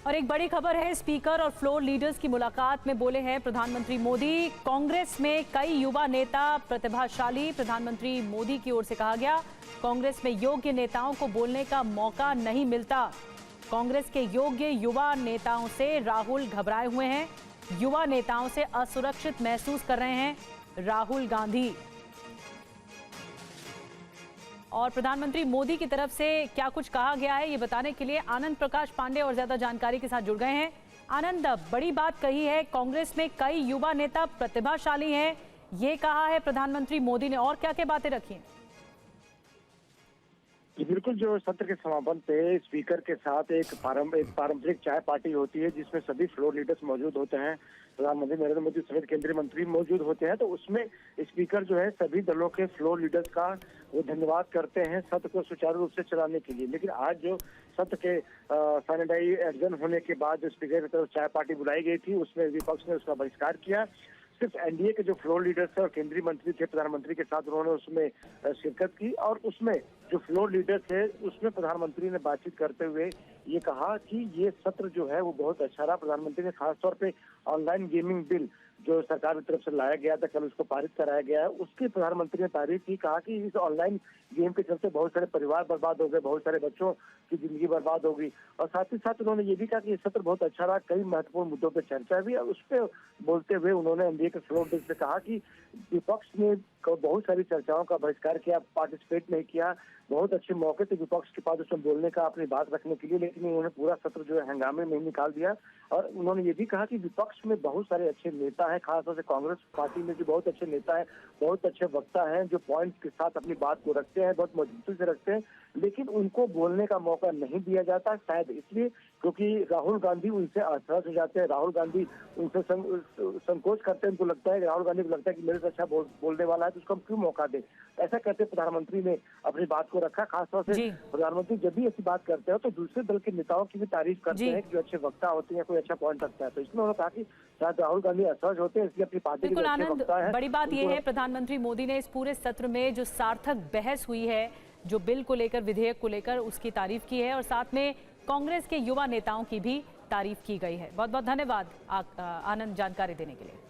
और एक बड़ी खबर है, स्पीकर और फ्लोर लीडर्स की मुलाकात में बोले हैं प्रधानमंत्री मोदी। कांग्रेस में कई युवा नेता प्रतिभाशाली, प्रधानमंत्री मोदी की ओर से कहा गया। कांग्रेस में योग्य नेताओं को बोलने का मौका नहीं मिलता। कांग्रेस के योग्य युवा नेताओं से राहुल घबराए हुए हैं, युवा नेताओं से असुरक्षित महसूस कर रहे हैं राहुल गांधी। और प्रधानमंत्री मोदी की तरफ से क्या कुछ कहा गया है, ये बताने के लिए आनंद प्रकाश पांडे और ज्यादा जानकारी के साथ जुड़ गए हैं। आनंद, बड़ी बात कही है, कांग्रेस में कई युवा नेता प्रतिभाशाली हैं, ये कहा है प्रधानमंत्री मोदी ने, और क्या क्या बातें रखी हैं? बिल्कुल, जो सत्र के समापन पे स्पीकर के साथ एक पारंपरिक चाय पार्टी होती है जिसमें सभी फ्लोर लीडर्स मौजूद होते हैं, प्रधानमंत्री नरेंद्र मोदी समेत केंद्रीय मंत्री मौजूद होते हैं। तो उसमें स्पीकर जो है सभी दलों के फ्लोर लीडर्स का वो धन्यवाद करते हैं सत्र को सुचारू रूप से चलाने के लिए। लेकिन आज जो सत्र के सैनिटाइजेशन होने के बाद जो स्पीकर की तरफ चाय पार्टी बुलाई गई थी, उसमें विपक्ष ने उसका बहिष्कार किया। सिर्फ एनडीए के जो फ्लोर लीडर्स थे और केंद्रीय मंत्री थे, प्रधानमंत्री के साथ उन्होंने उसमें शिरकत की। और उसमें जो फ्लोर लीडर थे उसमें प्रधानमंत्री ने बातचीत करते हुए ये कहा कि ये सत्र जो है वो बहुत अच्छा रहा। प्रधानमंत्री ने खासतौर पे ऑनलाइन गेमिंग बिल जो सरकार की तरफ से लाया गया था, कल उसको पारित कराया गया है, उसकी प्रधानमंत्री ने तारीफ की। कहा कि इस ऑनलाइन गेम के चलते बहुत सारे परिवार बर्बाद हो गए, बहुत सारे बच्चों की जिंदगी बर्बाद होगी। और साथ ही साथ उन्होंने ये भी कहा कि ये सत्र बहुत अच्छा रहा, कई महत्वपूर्ण मुद्दों पर चर्चा हुई। और उस पर बोलते हुए उन्होंने एनडीए के फ्लोर लीडर से कहा कि विपक्ष ने बहुत सारी चर्चाओं का बहिष्कार किया, पार्टिसिपेट नहीं किया। बहुत अच्छे मौके थे विपक्ष के पास उसमें बोलने का, अपनी बात रखने के लिए, लेकिन उन्होंने पूरा सत्र जो है हंगामे में निकाल दिया। और उन्होंने ये भी कहा कि विपक्ष में बहुत सारे अच्छे नेता हैं, खासतौर से कांग्रेस पार्टी में जो बहुत अच्छे नेता हैं, बहुत अच्छे वक्ता हैं, जो पॉइंट्स के साथ अपनी बात को रखते हैं, बहुत मजबूती से रखते हैं, लेकिन उनको बोलने का मौका नहीं दिया जाता। शायद इसलिए क्योंकि राहुल गांधी उनसे असहज हो जाते हैं, राहुल गांधी उनसे संकोच करते हैं। उनको लगता है, राहुल गांधी को लगता है कि मेरे से अच्छा बोलने वाला है तो उसको हम क्यों मौका दें। ऐसा कहते प्रधानमंत्री ने अपनी बात को रखा। खासतौर से प्रधानमंत्री जब भी ऐसी बात करते हैं तो दूसरे दल के नेताओं की भी तारीफ करते हैं, जो अच्छे वक्ता होते हैं, कोई अच्छा पॉइंट रखता है। तो इसमें उन्होंने कहा कि शायद राहुल गांधी असहज होते हैं, इसलिए अपनी पार्टी के अच्छे वक्ता है। बड़ी बात यह है, प्रधानमंत्री मोदी ने इस पूरे सत्र में जो सार्थक बहस हुई है, जो बिल को लेकर, विधेयक को लेकर, उसकी तारीफ की है और साथ में कांग्रेस के युवा नेताओं की भी तारीफ की गई है। बहुत बहुत धन्यवाद आनंद, जानकारी देने के लिए।